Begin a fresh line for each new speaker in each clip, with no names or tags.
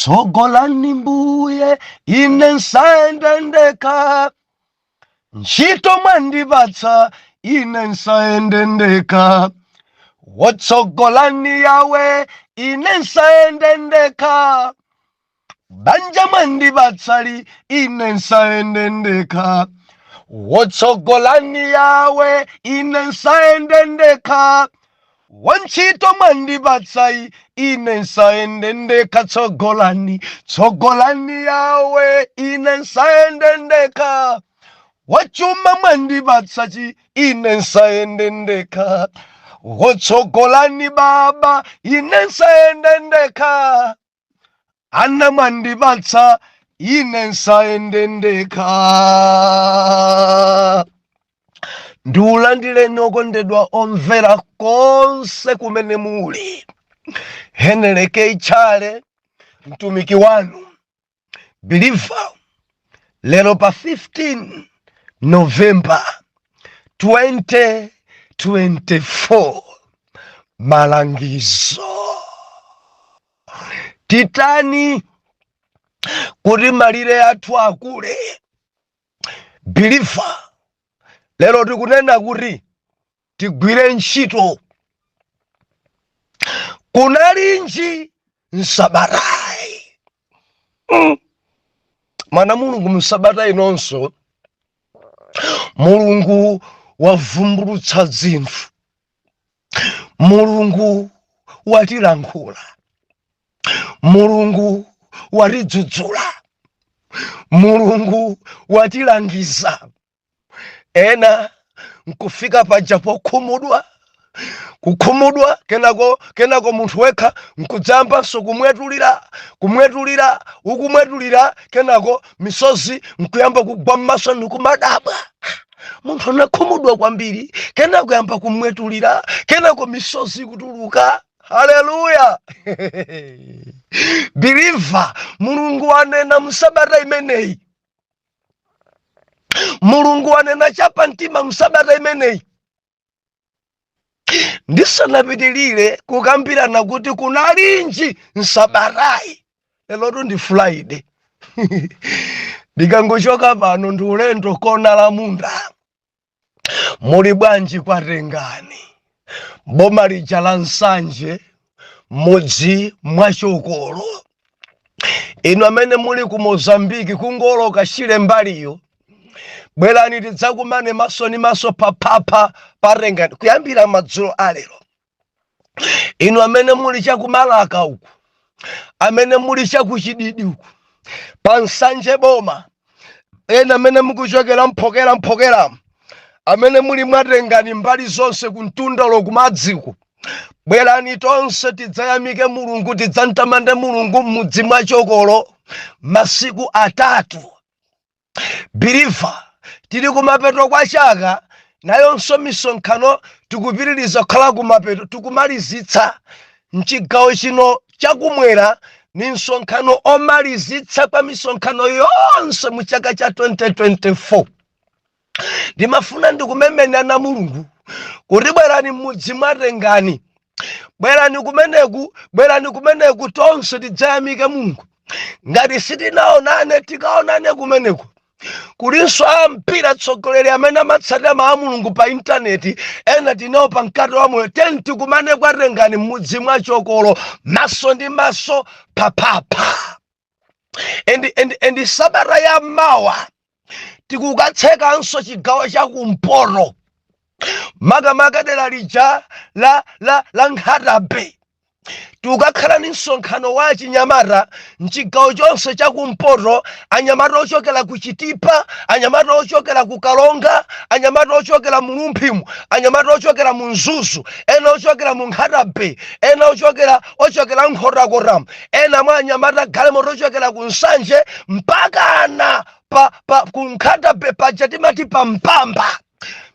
tsogolani mbuye ine nsayendendeka, ntchito mwandipatsa ine nsayendendeka. Wotsogolani yawe ine nsayendendeka, banja mwandipatsa ine nsayendendeka. Wotsogolani yawe ine nsayendendeka, wantchito mwandipatsa ine nsayendendeka. Tsogolani yawe ine nsayendendeka, wachuma mwandipatsa ine nsayendendeka. Wotsogolani baba ine nsayendendeka, ana mwandipatsa ine nsayendendeka. Ndiulandileni okondedwa omvera konse kumene muli. Heneleke Ichale, mtumiki wanu Believer, lero pa 15 November 2024. Malangizo. Titani kuti malire athu akule. Believer, lero tikunena kuti tigwire ntchito. Kunalinji msabatai. Mana Mulungu msabatai nonso, Mulungu wavumbulutsa zinthu. Mulungu watilankhula. Mulungu watidzudzula. Mulungu watilangiza. Ena nkufika paja pokhumudwa. Kukhumudwa kenako munthu wekha nkujamba so kumwetulira ukumwetulira, kenako misozi nkuyamba kugwa m'maso nikumadabwa. Munthu anakhumudwa kwambiri, kenako yamba kumwetulira, kenako misozi kutuluka. Haleluya. Believer, Mulungu anena msabata imeneyi. Mulungu anena chapa mtima msabata imeneyi. Ndisanapitilire kukambirana kuti kunalinji msabatai. Lero ndi Friday. Ndikangochoka pano ndi ulendo kona la munda. Muli bwanji kwa Tengani, boma lija la Nsanje, mudzi mwa Chokolo. Inu amene muli ku Mozambiki kungoloka Shile mbaliyo, bwerani tidzakumane maso ni maso papapa pa Tengani kuyambira madzulo alero. Inu amene muli cha ku Malaka uku, amene muli cha ku Chididi uku, pa Nsanje boma, ena amene mukuchokera mphokera, amene muli mwa Tengani mbali zonse kuntundalo kumadziko, bwerani tonse tidzayamike Mulungu, tidzamtamande Mulungu mudzi mwa Chokolo masiku atatu. Believer, tili kumapeto kwa chaka, nayonso misonkhano tikupitiriza khala kumapeto, tikumalizitsa mchigawo chino chakumwera ni msonkhano omalizitsa kwa misonkhano yonse mu chaka cha 2024. Ndimafuna ndikumemenya na Mulungu kuti bwerani mudzi mwa Tengani, bwerani kumeneku tonse tidzayamike Mulungu. Ngati sitinaonane tikaonane kumeneku. Kulinso ampira tsogoleri amene amatsatira mawu a Mulungu pa intaneti, ena tinawo pa mkato wa moyo. Tenti kumane kwa Tengani mudzi mwa Chokolo maso ndi maso papapa. Endi sabata ya mawa tikukatsekanso chigawo cha kumpoto, makamaka dera lija la Nkhatabe. Tukakhala ni msonkhano wa Chinyamata mchigawo chonse cha kumpoto, anyamata ochokera ku Chitipa, anyamata ochokera ku Kalonga, anyamata ochokera mu Lumphimu, anyamata ochokera mu Nzuzu, ena ochokera mu Nkhatabe, ena ochokera Nkhotakota, ena mwa anyamata galimoto ochokera ku Nsanje mpaka na ku Nkhatabe paja timati pa Mpamba.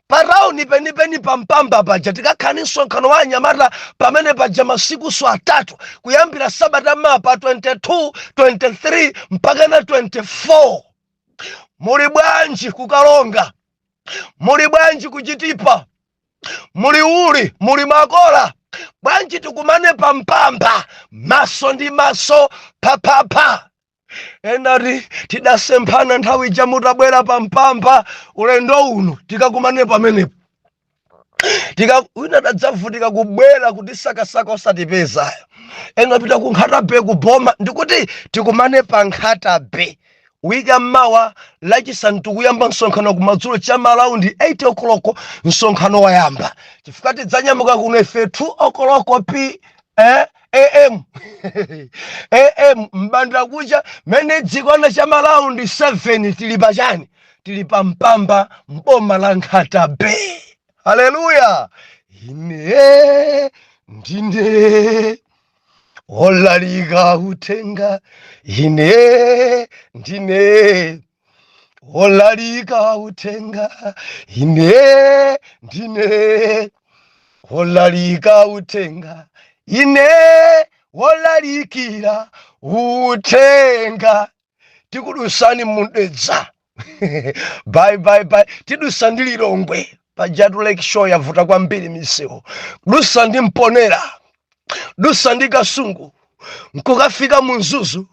Parauni penipeni pampamba paja tikakhala ni msonkhano wa anyamata pamene paja masiku atatu kuyambira sabata mapa 22, 23 mpaka na 24. Muli bwanji ku Kalonga, muli bwanji ku Chitipa, muli uli, muli Makola, bwanji tikumane pampamba, maso ndi maso, papapa. Enati tidasemphana nthawi ija mutabwera pampamba ulendo uno tikakumane pamenepo. Wina adadzavutika kubwera kuti sakasaka osatipezayo. Ena pita ku Nkhatabe kuboma ndikuti tikumane pa Nkhatabe. Wika mmawa lachisanu tikuyamba msonkhano kumadzulo cha malaundi 8 o'clock msonkhano wayamba. Chifukwa tidzanyamuka kuno ife 2 o'clock AM. AM mbandira kucha mene dzikwana cha malaundi 7 tili pachani? Tili pampamba mboma la Nkhatabe. Haleluya. Ine ndine olalika utenga, ine ndine olalika utenga, ine ndine olalika utenga, ine olalikira utenga. Tikudusani mundedza. Bye. Tidusani Lilongwe. Pajatu Lake Shore yavuta kwambiri misewu. Dusa ndi Mponera, dusa ndi Kasungu, nkukafika Munzuzu,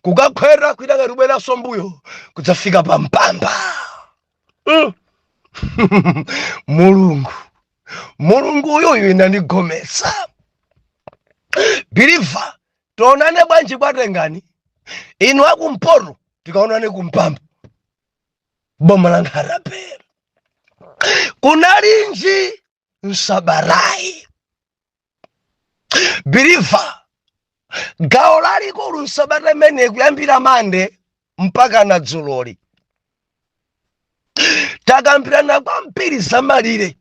kukakwera kuitaka rubwera sombuyo, kudzafika pampamba. Mulungu uyu inandigomesa. Believer, tionane bwanji kwatengani. Inu akumpoto, tikaonane kumpamba. Boma la Nkhatabe. Kunalinji Nsabarai. Believer, gawo lalikulu Nsabarai mene kuyambira Mande mpaka na dzuloli. Takambirana kwambiri za malire.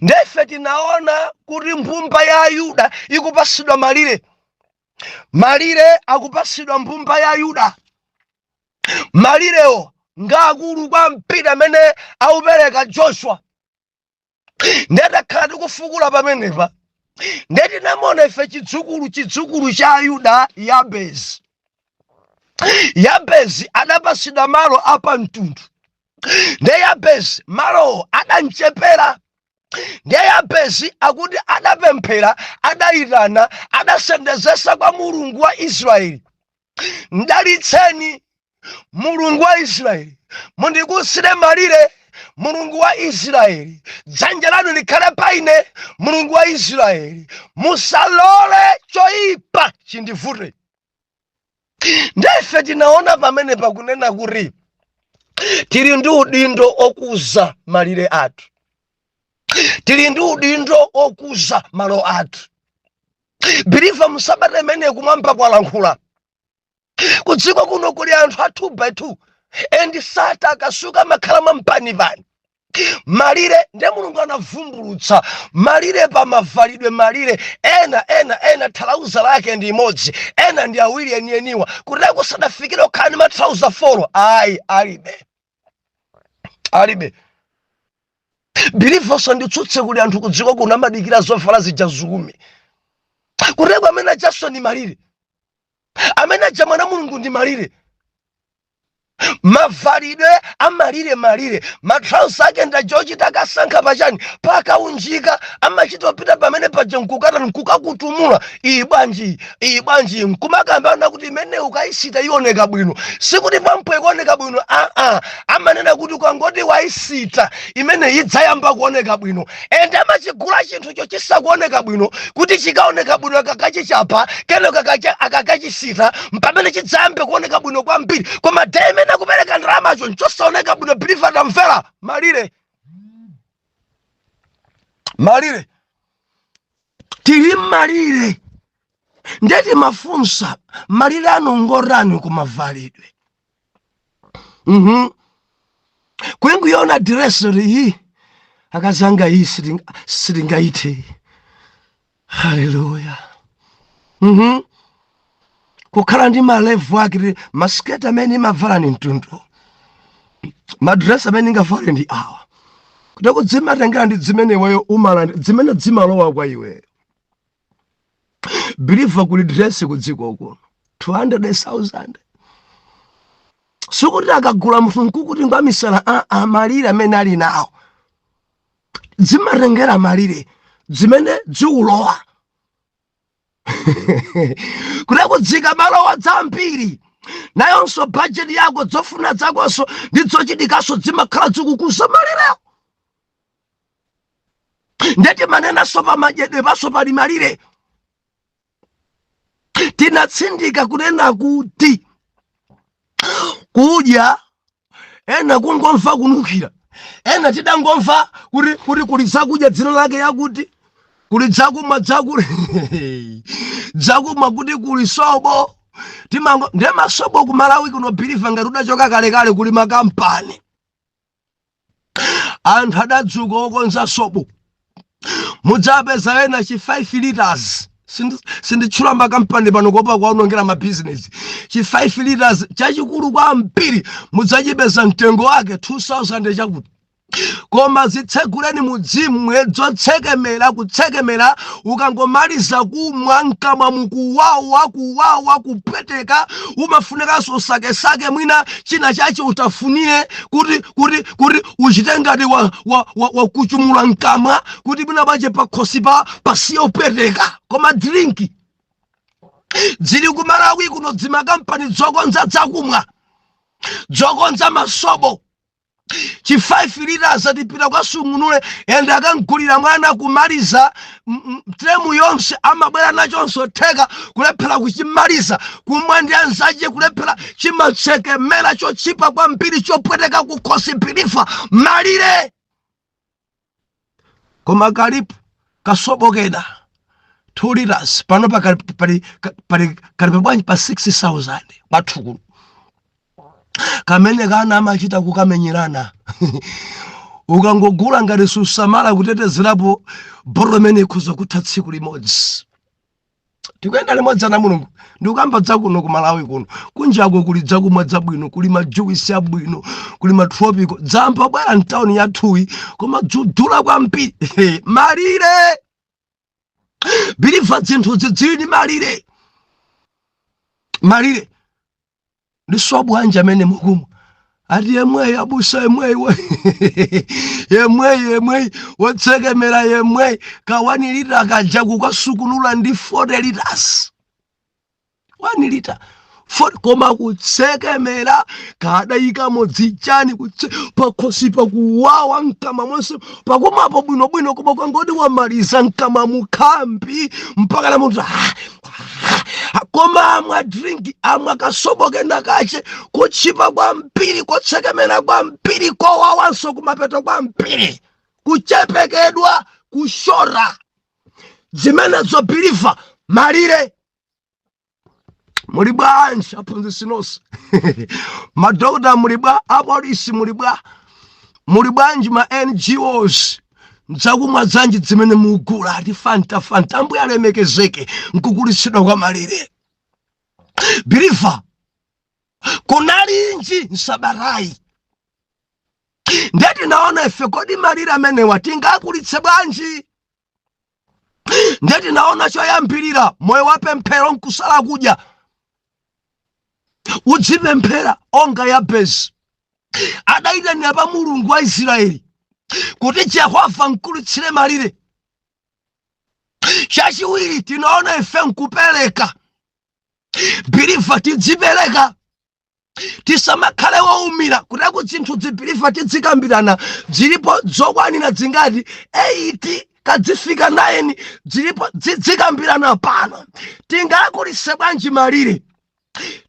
Ndefe tinaona kuti mbumba ya Ayuda ikupasidwa malire. Malire akupasidwa mbumba ya Ayuda. Malireo ngakulu kwambiri amene aupereka Joshua. Ndakhala tikufukula pamenepa. Ndeti namona ife chidzukulu cha Ayuda Yabezi. Yabezi adapasidwa malo apa mtundu. Nde Yabezi malo adanchepera. Nde Yabezi akuti adapemphera, adayitana, adasendezesa kwa Mulungu wa Israeli. Ndalitseni Mulungu wa Israeli, mundikusire malire. Mulungu wa Israeli, dzanja lanu likhale paine. Mulungu wa Israeli, musalole choipa chindivute. Ndefe tinaona pamene pakunena kuti tili ndi udindo okuza malire athu, tili ndi udindo okuza malo athu. Believer, musabata imene kumwamba kwalankhula. Kudziko kuno kuli anthu a 2 by 2 endi sata akasuka makhala mampanivani. Malire nde Mulungu anavumbulutsa malire pa mavalidwe. Malire ena thalauza lake ndi imodzi, ena ndi awiri enieniwa, kuti kusadafikire okhani mathauza 4. Ayi, alibe. Believer, nditsutse kuti anthu kudziko kuno amadikira zovala zija zumi. Kuti amene ajaso ndi malire, amene aja mwana Mulungu ndi malire. Mavalidwe amalire matrausa ake ndajochita akasankha pachani paka unjika amachitopita pamene paja nkukata nkukakutumula. Iyi bwanji nkumakambana kuti imene ukaisita ioneka bwino, sikuti pampo ikuoneka bwino. Amanena kuti ukangoti waisita imene idzayamba kuoneka bwino. Ende amachigula chinthucho chisakuoneka bwino kuti chikaoneka bwino akakachichapa keno akakachisita mpamene chidzayambe kuoneka bwino kwambiri. Koma deme na kupereka ndramacho nchosaoneka bwino. Believer, tamvera malire. Tili malire. Ndeti mafunsa malire anu ngorani kumavalidwe. Kuyona dresseri hii akazanga hii siringaite. Haleluya. Kukhala ndi malevu ake masketi amene mavala ni mtundu, madress amene ngavala ndi awa. Kuti kudzimatengera ndi zimene iweyo umala zimene dzimalowa kwa iwe. Believer, kuli dress kudziko uko 200,000. Sukuti akagula mfunku kuti ngwamisala malire amene ali nawo. zimatengera malire zimene ziulowa kuleko dzika malowa dzambiri nayonso budget yako zofuna zakonso ndizochitikaso zimakhala zikukuza malire ndeti manena sopa madyedwe paso pali malire tinatsindika kunena kuti kudya ena kungomva kunukira ena tidangomva kuti kuli zakudya dzina lake yakuti kuli dzakumwa dzakumwa kuti kuli sobo timango ndiye masobo ku Malawi kuno biliva ngati udachoka kalekale kuli makampani anthu adadzuka okonza sobo mudzapeza ena chi 5 liters sinditchula makampani pano kopa kwaonongera mabizinesi chi 5 liters chachikulu kwambiri mudzachipeza mtengo wake 2000 chakuti koma zitseguleni mudzimwe dzotsekemera kutsekemera ukangomaliza kumwa mkamwa mukuwawa kupweteka umafunikaso sakesake mwina china chache utafunire kuti uchite ngati wa kuchumula mkamwa kuti mwina pache pakhosi pasiyo pweteka koma drinki zili ku Malawi kuno dzimakampani dzokonza zakumwa dzokonza masobo chi 5 liters atipita kwa Sungunule ende akangulira mwana kumaliza tremu yonse amabwera nachonso theka kulephera kuchimaliza kumwa ndi anzache kulephera chimatsekemera chochipa kwambiri chopweteka kukhosi bilifa malire koma kalipo kasobo kena 2 liters pano pali bwanji pa 60,000 pathukulu kamene kana amachita kukamenyerana ukangogula ngati susamala kutetezerapo boro limene ikhoza kutha tsiku limodzi tikuyenda limodzi na Mulungu ndikukamba dzakuno ku Malawi kuno kunjako kuli dzakumwa dzabwino kuli majuisi abwino kuli matropico dzamba bwera mtawuni yathuyi koma dzudula kwambiri malire biliva zinthu zidzili malire ndisobo anje amene mukumwa ati yemwe abusa yemwe wotsekemera yemwe ka 1 liter akaja kukasukunula ndi 40 liters 1 liter 40 koma kutsekemera kadayika modzichani pakhosi pakuwawa mkama monse pakumapo bwinobwino koma kwangoti wamaliza mkama mukhambi mpaka na munthu koma amwa drink amwa kasobo kena kache kuchipa kwambiri kotsekemera kwambiri kowawanso kumapeto kwambiri kuchepekedwa kushora zimene zobbiliva malire muli bwanji aphunzitsi nonse madokota muli bwa apolisi muli bwanji ma NGOs nzakumwa zanji zimene mugula ati fanta ambuye alemekezeke nkugulitsidwa kwa malire biliva kunalinji nsabarai ndeti naona ife kodi malire amenewa tingagulitse bwanji ndeti naona choyambirira moyo wapemphero nkusala kudya udzipemphera onga Yabesi adayitanira pa Mulungu wa Israeli kuti Jehova nkulitsire malire chachiwiri tinaona ife nkupereka biliva tidzipereka tisamakhale woumira kuti zinthu zibiliva tidzikambirana zilipo zokwanira zingati 8 kadzifika 9 zilipo zidzikambirana pano tingagulitse bwanji malire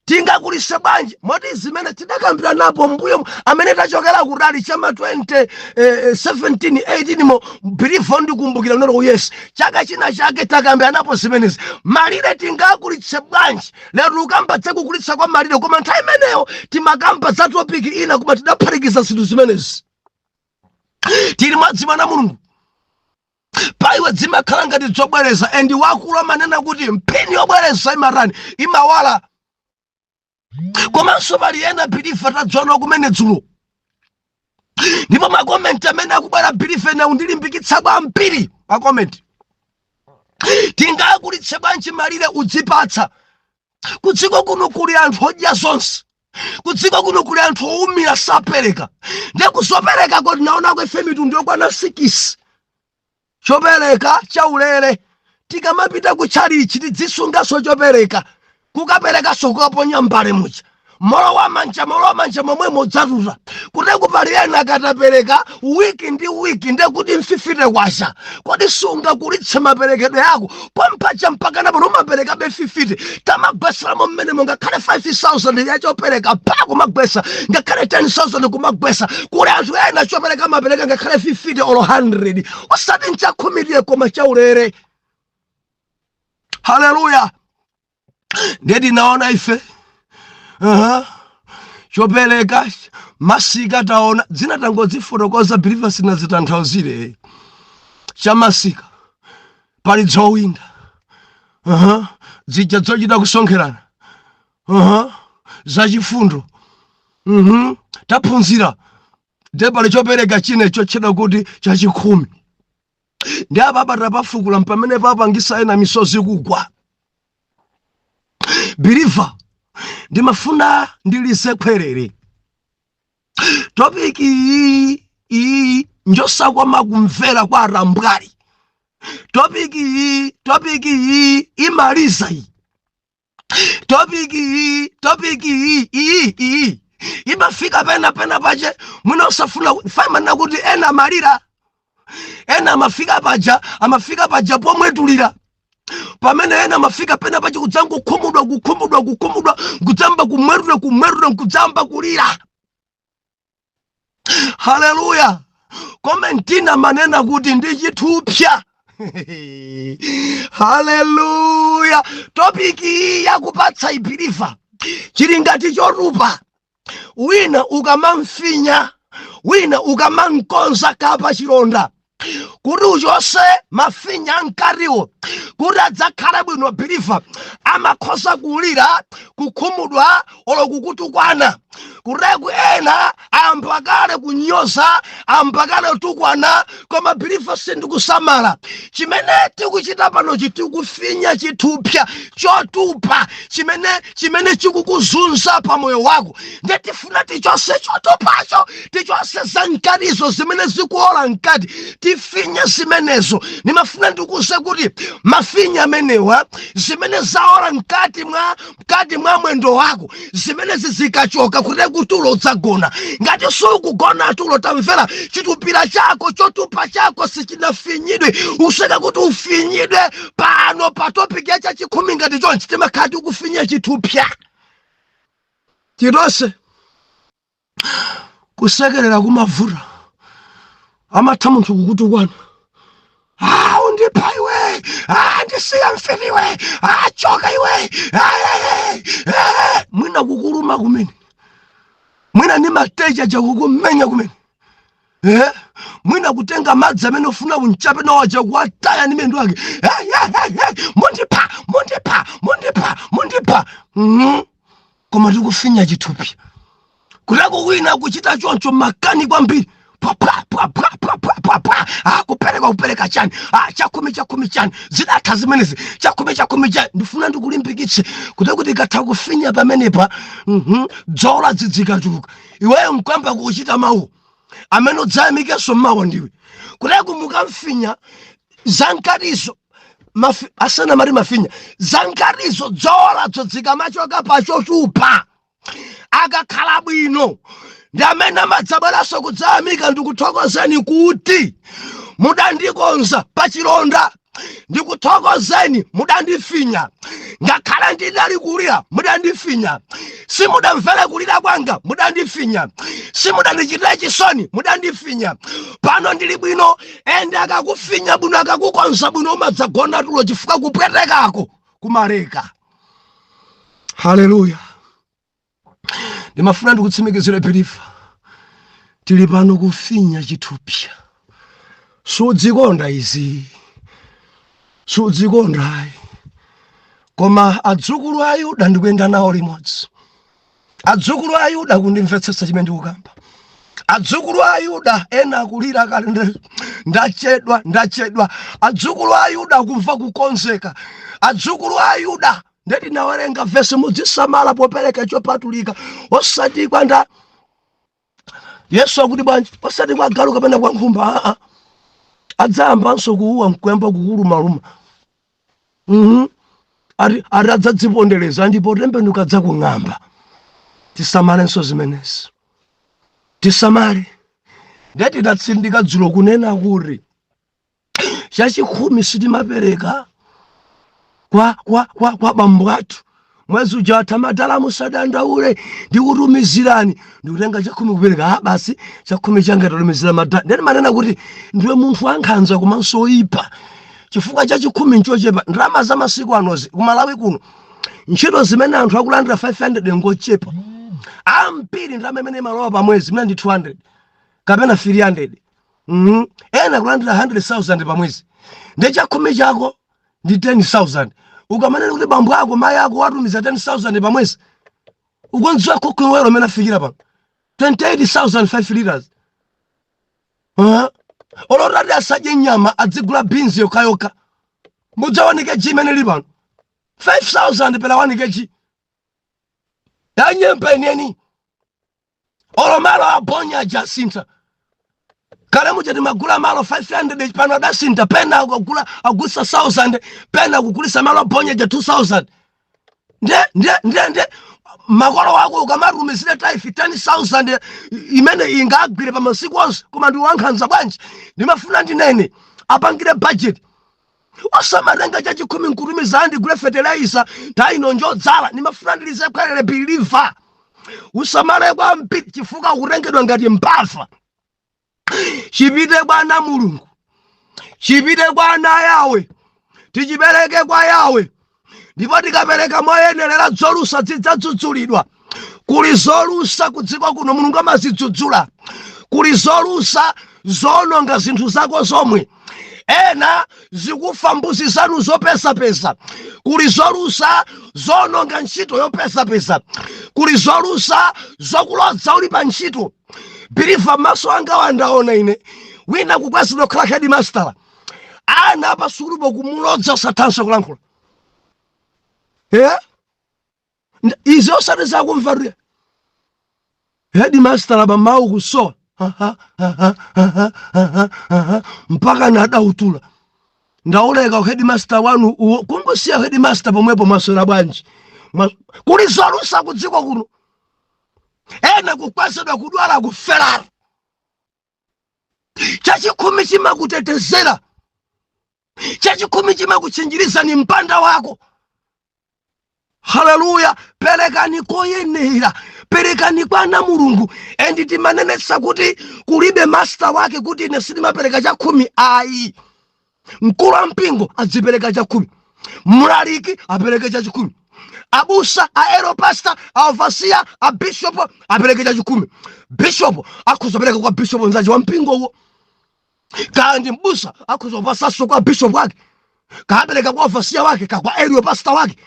tingagulitse bwanji moti zimene tidakambira napo mbuyo amene tachokera kutali chama 2017 18 mo biliva ndikumbukira mnolo yes chaka china chake takambira napo zimenezi malire tingagulitse bwanji lero ukamba dzakugulitsa kwa malire koma nthawi imeneyo timakamba za topic ina koma tidaphatikiza zinthu zimenezi tili mwadzimana Mulungu paiwe dzimakhala ngati zobwereza endi wakulu amanena kuti mpeni yobwereza imarani imawala komanso paliyena biliva tadzona kumene dzulo ndipo makomenti amene akubwera biliva ena undilimbikitsa kwambiri makomenti tingagulitse bwanji malire udzipatsa kudziko kuno kuli anthu odya zonse kudziko kuno kuli anthu oumira sapereka. Ndiye kusopereka kuti naona kwefe mitundu yokwana 6 chopereka chaulere. Tikamapita ku chalichi tidzisungaso chopereka, kukapereka sokoponya mbale mucha molo wa manja momwe modzatuta kuti kupali ena akatapereka wiki ndi wiki ndiye kuti mfifite kwasha. Kodi sunga kulitse maperekedwe yako pompacha mpaka napo umapereka be 50 tamagwesamo mmene ngakhale 5,000 yachopereka pa kumagwesa, ngakhale 10,000 kumagwesa. Kuli anthu ena chopereka mapereka ngakhale 50 or 100 osati nchakhumiriye koma chaulere. Haleluya. Ndedi naona ife chopereka masika taona dzina tangodzifotokoza believers na zitanthauzire chamasika pali dzowinda zija zochita kusonkherana zachifundo taphunzira ndiye pali chopereka chinecho cheda kuti chachikhumi. Ndi apa tapafukula pamene papangisa ena misozi kugwa. Believer ndimafuna ndilise khwerere topiki iyi njosakwa makumvera kwa rambwali. Topiki iyi imaliza iyi. Topiki iyi imafika pena pache mwina usafuna famana kuti ena malira, ena amafika paja pomwetulira. Pamene ena mafika pena pache kudzango kukhumudwa kudzamba kumwerura kudzamba kulira. Haleluya. Komentina manena kuti ndi chithupsa. Haleluya. Topiki yakupatsa ibirifa chili ngati chorupa. Wina ukamamfinya, wina ukamankonza kapa chilonda kuti uchose mafinya nkariwo kuti adzakhala bwino. Believa amakhoza kulira, kukhumudwa olo kukutukwana. Kureku ena ampakale kunyoza, ampakale tukwana, koma believa sindikusamala. Chimene tikuchita pano chitikufinya chithupsa chotupa chimene chikukuzunza pa moyo wako. Ndiye tifuna tichose chotupacho, tichose zankarizo zimene zikuola nkati, tifinye zimenezo. Nimafuna ndikuze kuti mafinya amenewa zimene zaola nkati mwa mwendo wako, zimene zizikachoka kuti ulo udzagona. Ngati sukugona tulo tamvera chitupira chako chotupa chako sichinafinyidwe, useka kuti ufinyidwe pano pa topic ya chachikhumi ngati chonchi timakhati ukufinya chithupsa. Tirose kusekerera kumavura amatha munthu kukutukwana. Undipha iwe, ndisiya mfiriwe, choka iwe, mwina kukuluma kumene, mwina ni mateja chakukumenya kumene, mwina kutenga madzi amene ufuna unchape na waja kuwataya ni mendo wake. Mundipa. Koma tikufinya chithupsa. Kulako wina kuchita choncho makani kwambiri. Kupereka chani, chakhumi chani, zidatha zimenezi, chakhumi chani. Ndifuna ndikulimbikitse kuti ikatha kufinya pamenepa, dzola zidzikachuka. Iweyo mkwamba kuchita mawu amene udzayamikeso mawu ndiwe. Kuleko mukamfinya zankarizo asana mari mafinya zankarizo dzola zikamachoka pachotupa akakhala bwino. Ndamene madzabweraso kudzayamika ndikuthokozeni kuti mudandikonza pachilonda, ndikuthokozeni mudandifinya. Ngakhala ndidali kulira mudandifinya, simudamvera kulira kwanga mudandifinya, simudandichitira chisoni mudandifinya. Pano ndili bwino, ende akakufinya bwino akakukonza bwino umadzagona tulo chifukwa kupwetekako kumaleka. Haleluya. Ndimafuna ndikutsimikizire believa tili pano kufinya chithupsa. Sudzikonda izi, sudzikonda. Koma adzukulu a Yuda ndikuyenda nawo limodzi. Adzukulu a Yuda kundimvetsetsa chimene ndikukamba. Adzukulu a Yuda ena akulira kale ndachedwa. Adzukulu a Yuda kumva kukonzeka. Adzukulu a Yuda ndeti nawerenga vesi mudzisamala popereka chopatulika osati kwanda Yesu akuti bwanji osati kwa galu kapena kwa nkhumba adzayambanso kuuwa mkwemba kukuluma ari adzadzipondereza ndipo tembenuka dzakung'amba. Tisamalenso zimenezi, tisamale. Ndeti tatsindika dzulo kunena kuti chachikhumi sitimapereka kwa bambo athu. Mwezi uja watamatala musadandaule ndikutumizirani ndikutenga chakhumi kupereka basi chakhumi changa tatumizira madala. Ndeti manena kuti ndiwe munthu wankhanza komanso oyipa chifukwa cha chikhumi nchochepa. Ndalama za masiku anozi kumalawi kuno ntchito zimene anthu akulandira 500 ngochepa ambiri. Ndalama imene imalowa pa mwezi imene ndi 200 kapena 300 ena kulandira 100,000 pa mwezi. Ndi chakhumi chako ndi 10,000. Ukamanena kuti bambo ako mayi ako watumiza 10,000 pa mwezi ukonziwa kukwewero mena fikira pa 28,500 liters. Olotati asadye nyama adzigula beans yokayoka mudzawanike chimene li pano 5,000 pela wanike chi yanyempa ineni. Olomalo abonya Jacinta kale mujati magula malo 500 pano adasinta pena agusa 1,000 pena kukulisa malo abonya ja 2,000. Nde makolo wako ukamatumizire taifi 10,000 imene ingagwire pa masiku onse koma ndi wankhanza bwanji. Ndimafuna ndinene apangire budget osamatenga chachikhumi nkutumiza ndigule fertilizer taino njodzala. Ndimafuna ndilize kwelele believer usamale kwa mpiti chifukwa kurengedwa ngati mpafa. Chipite kwa ana Mulungu, chipite kwa ana Yawe, tichipereke kwa Yawe. Ndipo tikapereka moyenerera zolusa zidzadzudzulidwa. Kuli zolusa kudziko kuno Mulungu amazidzudzula. Kuli zolusa zononga zinthu zako zomwe. Ena zikufa mbuzi zanu zopesa. Kuli zolusa zononga ntchito yopesa. Kuli zolusa zokulodza uli pa ntchito. Birifa maso anga wandaona ine wina kukwasiro khala headmaster ana apa sulubo kumulodza satanso kulankhula. Izo osati zakumva headmaster aba mau kusowa mpaka nadautula. Ndaoleka headmaster wanu kungosiya headmaster pomwepo maswera bwanji. Kuli zolusa kudziko kuno. Ena kukwasidwa kudwala kuferara. Chachikhumi chimakutetezera. Chachikhumi chimakuchinjiriza ni mpanda wako. Haleluya. Perekani koyenera. Perekani kwa ana Mulungu. Endi timanenetsa kuti kulibe master wake kuti ine sindimapereka chakhumi ayi. Mkulu wa mpingo adzipereka chakhumi. Mlaliki apereke chakhumi. Abusa, aeropasta, avasia, abishop, apereke chakhumi. Bishop akuzopereka kwa bishop nzaji wa mpingo huo. Kandi mbusa akuzopasaso kwa bishop wake. Kapereka kwa avasia wake, kwa aeropasta wake.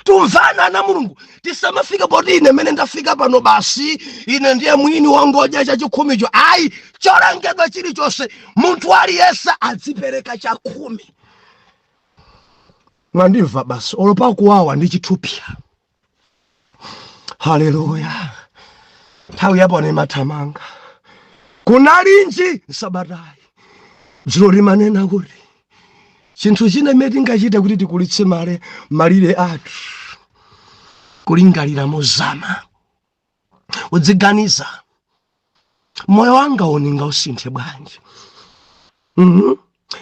Tumvana na Mulungu. Tisamafika poti ine mene ndafika pano basi ine ndiye mwini wangoja chakhumi cho. Ayi, cholengedwa chilichonse munthu aliyense adzipereka chakhumi. Ngandimva basi olopa kuwawa ndi chithupia. Haleluya. Nthawi yapo ne mathamanga. Kunalinji sabatayi. Dzulo limanena kuti chinthu chimene tingachita kuti tikulitse malire athu kulingalira mozama. Udziganiza moyo wanga uninga usinthe bwanji.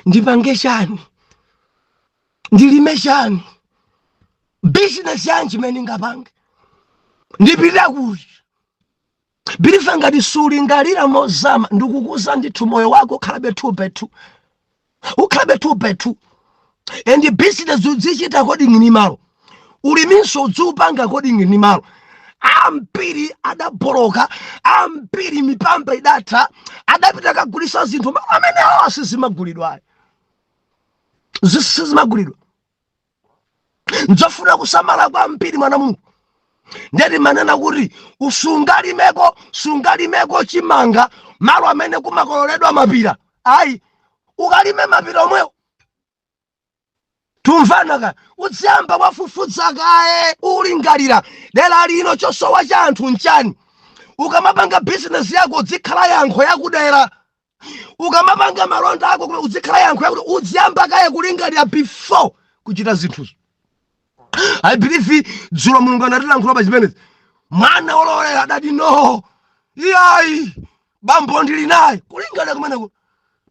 Ndipange chani? Ndilime chani? Business yanji imene ngapange ndipita kuti bilifa ngati sulingalira mozama ndikukuza ndithu moyo wako ukhalabe tupetu. Ukhalabe tupetu. And business uzichita according ni malo. Uliminso udziupanga according ni malo. Ambiri adaboloka, ambiri mipamba idatha, adapita kagulisa zinthu amene awasi zimagulidwa. Zimagulidwa. Nzofuna kusamala kwa mpiri mwana Mulungu. Ndeti manena kuti sungalimeko chimanga malo amene kumakololedwa mapira. Ayi, ukalime mapira omwewo tumvana ka udziyamba wafufuza kaye ulingalira dera lino chosowa cha anthu nchani. Ukamapanga business yako udzikhala yankho yakudera, ukamapanga malonda ako udzikhala yankho yakuti udziyamba kaye kulingalira before kuchita zinthuzo. I believe dzulo Mulungu anatilankhula pa chimenezi. Mwana ololera adati no iyayi bambo ndili naye kulingalira kumeneko.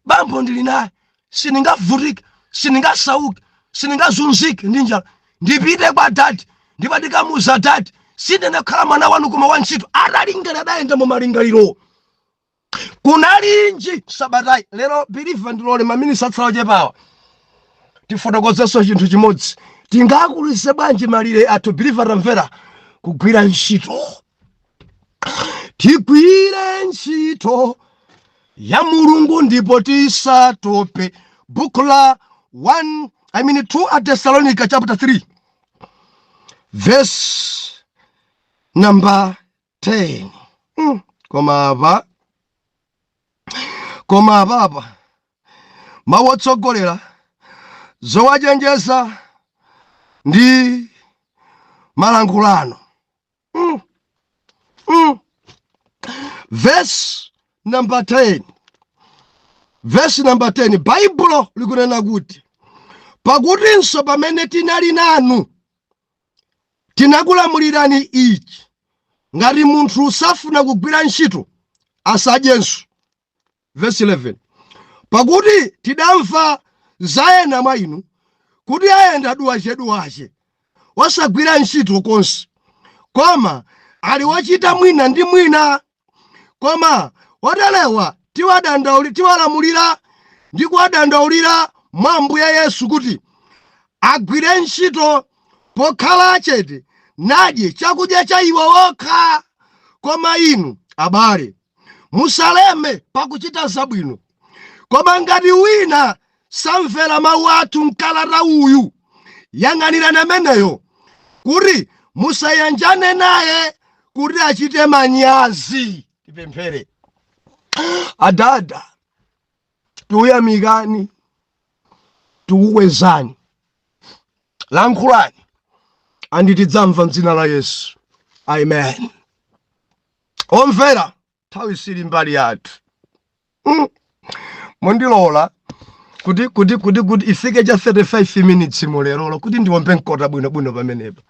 Bambo ndili naye siningavutike, siningasauke, siningazunzike ndi njala, ndipite kwa dadi ndipo ndikamuza dadi sindinakhala mwana wanu koma wantchito. Atalingalira adayenda mu malingaliro. Kunalinji sabatayi lero believe ndilole maminisi atsala chepawa tifotokozenso chinthu chimodzi. Tingakulise bwanji malire athu believe atamvera kugwira ntchito. Tigwire ntchito ya Mulungu ndipo tisatope. Buku la 2 Thessalonica chapter 3 verse number 10. Koma apa mawotsogolera zowachenjeza ndi malangulano. Verse number 10. Verse number 10. Baibulo likunena kuti pakutinso pamene tinali nanu tinakulamulirani ichi, ngati munthu usafuna kugwira ntchito asadyenso. Verse 11. Pakuti tidamva za ena mwa inu kuti ayenda duwache osagwira ntchito konse, koma ali wochita mwina ndi mwina. Koma wotelewa tiwalamulira ndi kuwadandaulira mwa Ambuye Yesu kuti agwire ntchito pokhala chete nadye chakudya cha iwo okha. Koma inu abale musaleme pakuchita zabwino. Koma ngati wina samvera mawu athu mkalata uyu, yang'anirani ameneyo kuti musayanjane naye kuti achite manyazi. Tipemphere. Adada tuyamikani, tukukwezani, lankhulani anditidzamva m'dzina la Yesu. Amen. Omvera nthawi sili mbali yathu. Mondilola kuti ifike cha 35 minutes mulero kuti ndiwombe nkota bwino pamenepa.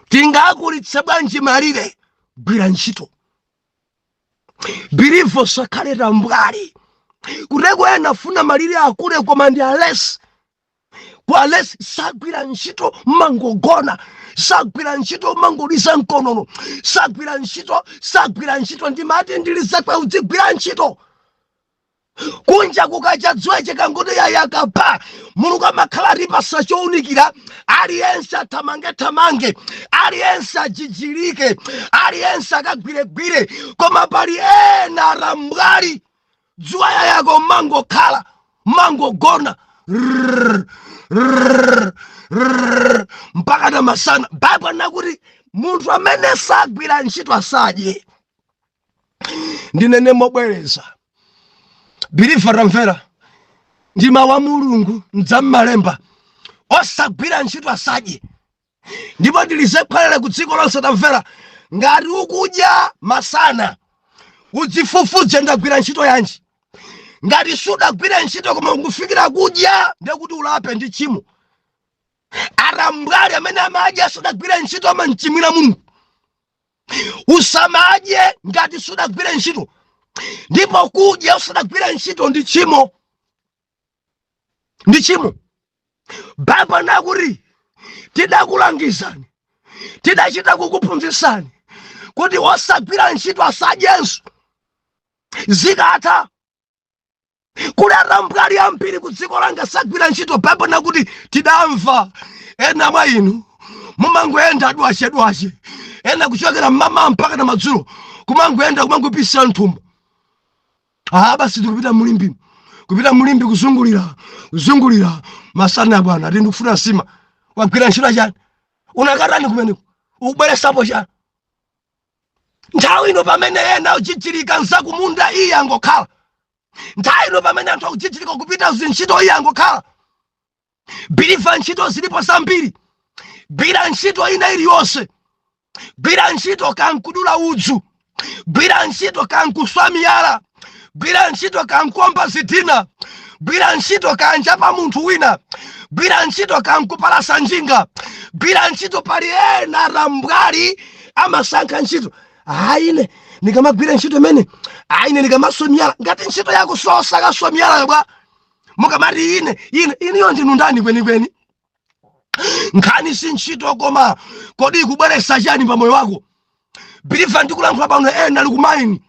Tingakulitse bwanji malire gwira ntchito. Believe sakhale tambwali kuteko ena funa malire akule koma ndi alesi. Kwa alesi sagwira ntchito mangogona, sagwira ntchito mangolisa mkonono, sagwira ntchito ndimati ndilise kwa udzigwira ntchito. Kunja kukacha dzweche kangodo yakapa Mulungu amakhala ripasa chounikira aliyense tamange, aliyense ajijilike, aliyense akagwiregwire. Koma pali ena rambwali dzuwa yako mangokhala mangogona mpaka na masana. Baibulo nakuti munthu amene sagwira ntchito asadye. Ndinene mobwereza believe atamvera ndi mawu a Mulungu mdzammalemba osagwira ntchito asadye. Ndipo ndilize khwalere ku dziko lonse tamvera ngati ukudya masana udzifufuze ndagwira ntchito yanji. Ngati sudagwira ntchito koma ukufikira kudya ndekuti ulape ndi chimo. Arambwali amene amadya sudagwira ntchito ama mchimwira Mulungu. Usamadye ngati sudagwira ntchito. Ndipo kudya usadagwira ntchito ndi chimo. Baba nakuti tidakulangizani, tidachita kukuphunzitsani kuti osagwira ntchito asadyenso. Zikatha kuli arambwali ambiri ku dziko langa sagwira ntchito. Baba nakuti tidamva ena mwa inu mumangoyenda dwache, ena kuchokera mmama mpaka na madzulo kumangoyenda kumangopisa nthumba. Basi tikupita mulimbi kuzungulira masana bwana ati ndikufuna sima. Wagwira ntchito chani? Unakatani kumeneko? Ukubweresapo chani? Nthawi ino pamene ena uchichirika nsakumunda iyi angokhala. Nthawi ino pamene anthu akuchichirika kupita zintchito iyi angokhala. biliva ntchito zilipo zambiri. Gwira ntchito ina iliyonse. Gwira ntchito kankudula udzu. Gwira ntchito kankuswa miyala. Gwira ntchito kankuomba zitina. Gwira ntchito kanjapa munthu wina. Gwira ntchito kankupalasa njinga. Gwira ntchito pali ena atambwali amasankha ntchito. Ine nikamagwira ntchito imene, ine nikamaswa miyala. Ngati ntchito yako sosakaswa miyala bwa, mukamati ine yonje ndani kwenikweni. Nkhani si ntchito koma kodi kubweresa chani pa moyo wako. Biliva ndikulankhula pano ena ali kumaini.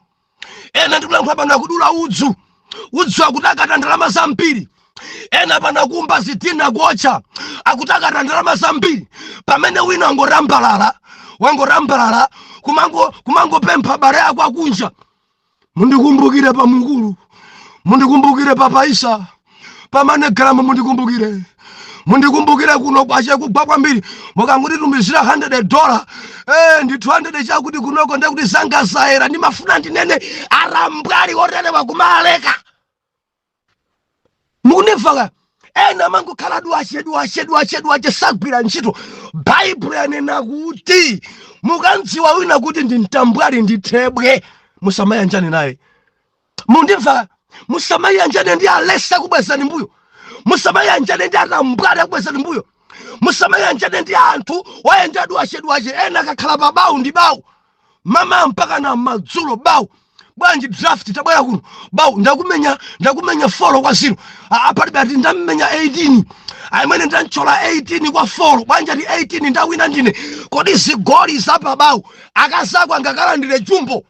Ena ndikulankhula pano akudula udzu. Udzu akutakata ndalama zambiri. Ena pano akumba zitina kuocha akutakata ndalama zambiri. Pamene wina wangorambalala kumango pempha bare yako akunja. Mundikumbukire pa Mungulu. Mundikumbukire pa Paisa. Pa Manegrama mundikumbukire. Mundikumbukire kuno kwache kugwa kwambiri. Mukanguti tumizira $100. Ndi 200 chakuti kunoko ndekuti zanga zaera ndimafuna ndinene arambwali orene wakumaleka. Munifaka ena mangu khala duwache sagwira ntchito. Bible yanena kuti mukandziwa wina kuti ndi mtambwali ndithebwe musamayanjane naye. Mundimva musamayanjane ndi alesa kubwezani mbuyo. Musamayanjane ndi atambwali kubwezani mbuyo. Musamayanjane ndi anthu wayenda duwache ena kakhala pa bawu ndi bawu. Mama mpaka na madzulo bawu. Bwanji draft tabwera kuno. Bawu ndakumenya follow kwa 0. Apalibe ati ndamenya 18. Amene ndanchola 18 kwa follow. Bwanji ati 18 ndawina ndine. Kodi zigoli zapa bawu akazako angakala ndile jumbo.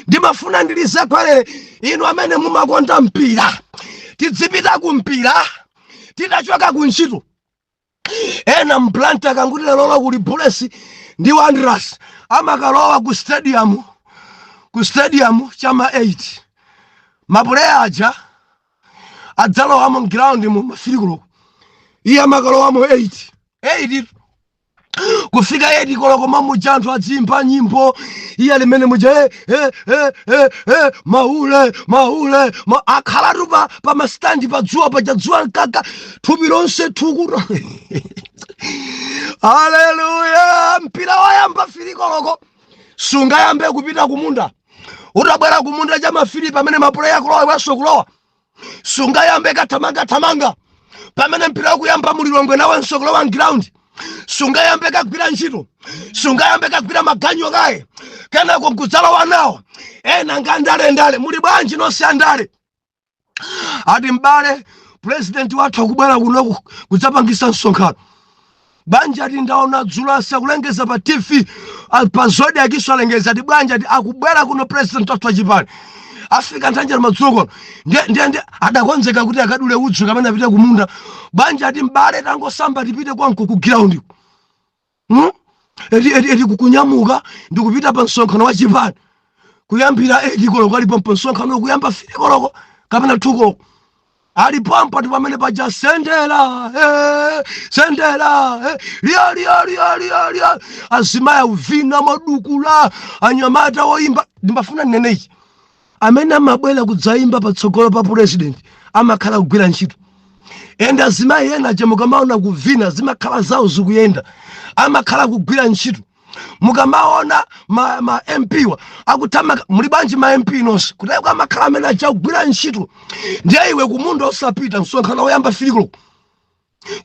Ndimafuna ndilize kwale inu amene mumakonda mpira. Tidzipita ku mpira. Tidachoka ku ntchito. Ena mplanta kangutira lowa kuli Bulesi ndi Wanderers. Amakalowa ku stadium chama 8. Mapuleya aja adzalowa mu ground mu mafirikulo. Iye amakalowa mu 8 kufika 8 koloko mamuja anthu adzimba nyimbo. Iye limene muja maule akhala tupa pa mastandi pa dzuwa paja dzuwa nkaka thupi lonse thukura. Haleluya. Mpira wayamba filikoloko sungayambe kupita kumunda. Utabwera kumunda cha mafili pamene mapuleya kulowa waso kulowa. Sungayambe katamanga pamene mpira wakuyamba mulilongwe nawenso kulowa ground. Sungayambe kagwira ntchito. Sungayambe kagwira maganyo kaye. Kana kukudzala wanawo. Ena ngandale muli bwanji nonse andale. Ati mbale president wathu akubwera kuno kudzapangisa msonkhano. Banja ati ndaona dzulo asakulengeza pa TV pa zodi akiswalengeza ati banja ati akubwera kuno president wathu achipani. Afrika ntanja madzulo ndiye adakonzeka kuti akadule udzu kamene apite kumunda. Banja ati mbale tangosamba tipite kwa ku ground. Eti kukunyamuka ndikupita pa msonkhano wa chipani. Kuyambira 8 koloko alipo pa msonkhano kuyamba 3 koloko kapena 2 koloko. Alipampa tu pamene paja sendela lia azimaya uvina madukula anyamata woimba. Ndimafuna nene ichi amene amabwera kudzaimba patsogolo pa president amakhala kugwira ntchito. Enda azimaya ena aja mukamaona kuvina zimakhala zawo zikuyenda amakhala kugwira ntchito. Mukamaona ma MP wa akutama muli banji ma MP nonse kuti amakhala amene aja kugwira ntchito. Ndiye iwe kumunda osapita msonkhano woyamba filikolo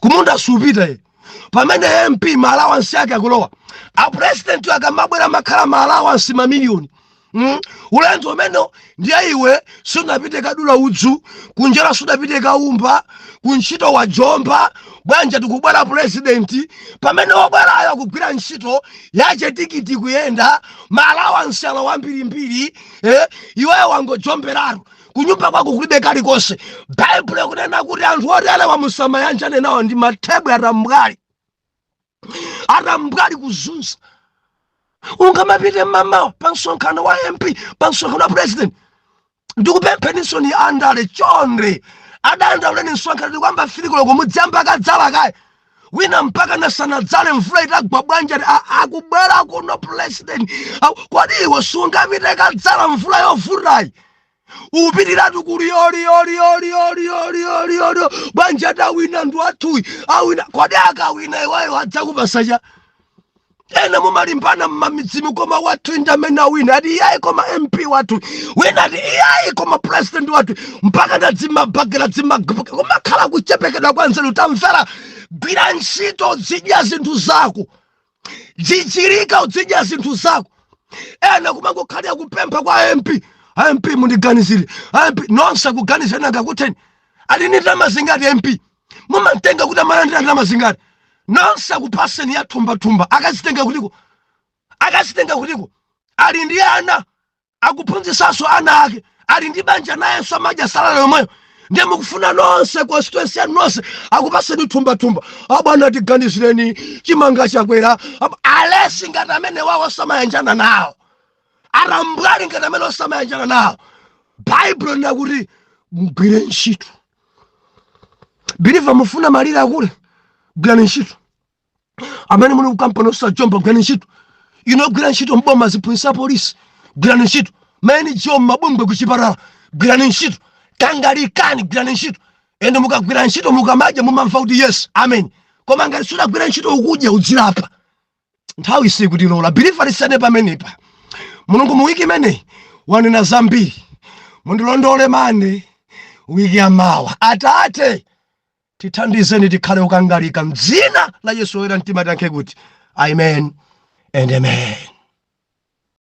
kumunda supita pamene MP ma allowance yake akulowa. A president akamabwera makhala ma allowance mamiliyoni. Ulenzo umeno ndiye iwe sunapite kadula udzu kunjera sunapite kaumba kunchito wa jomba. Bwanja tikubwera president pamene wabwera ayo kugwira ntchito yache tikiti kuyenda ma allowance alo mbiri iweyo wangojomberaro kunyumba kwako kulibe kalikonse. Bible kunena kuti anthu otele wamusamayanjane nawo ndi mathebwe atambwali kuzunza. Ungamapite mama pa msonkhano wa MP pa msonkhano wa president ndikupempheninso ni andale chonde adanda uleni msonkhano kwamba filikolo kumudzamba kadzala kaye wina mpaka nasanadzale mvula itagwa bwanja akubwera kuno president. Kodi iwe sungapite kadzala mvula yovutayi upitiratu kuli yoli banja atawina ndu athuyi awina kodi akawina iwayo adzakupasacha ena mumalimbana mmamidzimu koma wathu ndamene wina ati iyayi koma MP wathu wina ati iyayi koma president wathu mpaka ndadzimabhagera koma khala kuchepekedwa kwa nzeru tamvera gwira ntchito uzidya zinthu zako zichirika uzidya zinthu zako ena kumangokhalira kupempha kwa MP mundiganizire MP nonse kuganizira ngakuteni alini ndalama zingati MP mumantenga kuti amalandira ndalama zingati nonse kupaseni ya thumba akazitenga kutiko ali ndi ana akuphunzisaso ana ake ali ndi banja nayenso amadya salale yomweyo ndiye mukufuna nonse constituency yanu nonse akupaseni thumba abana tiganizireni chimanga chakwera alesi ngati amene wawo samayanjana nawo arambwali ngati amene osamayanjana nawo Bible nakuti mgwire ntchito biliva mufuna malire akule gwirani ntchito amene muli kukampani osajomba gwirani ntchito gwira ntchito mboma ziphunzitsa polisi gwirani ntchito maeni jom mabungwe kuchipatala gwirani ntchito kangalikani gwirani ntchito ende mukagwira ntchito mukamadya mumamva kuti yes amen koma ngati sudagwira ntchito ukudya udzilapa nthawi sikutilola biliva lisane pamenepa mulungu muwiki imeneyi wanena zambiri mundilondole mane wiki ya mawa Atate tithandizeni tikhale ukangalika mdzina la Yesu oyera mtima tiyankhe kuti amen and amen.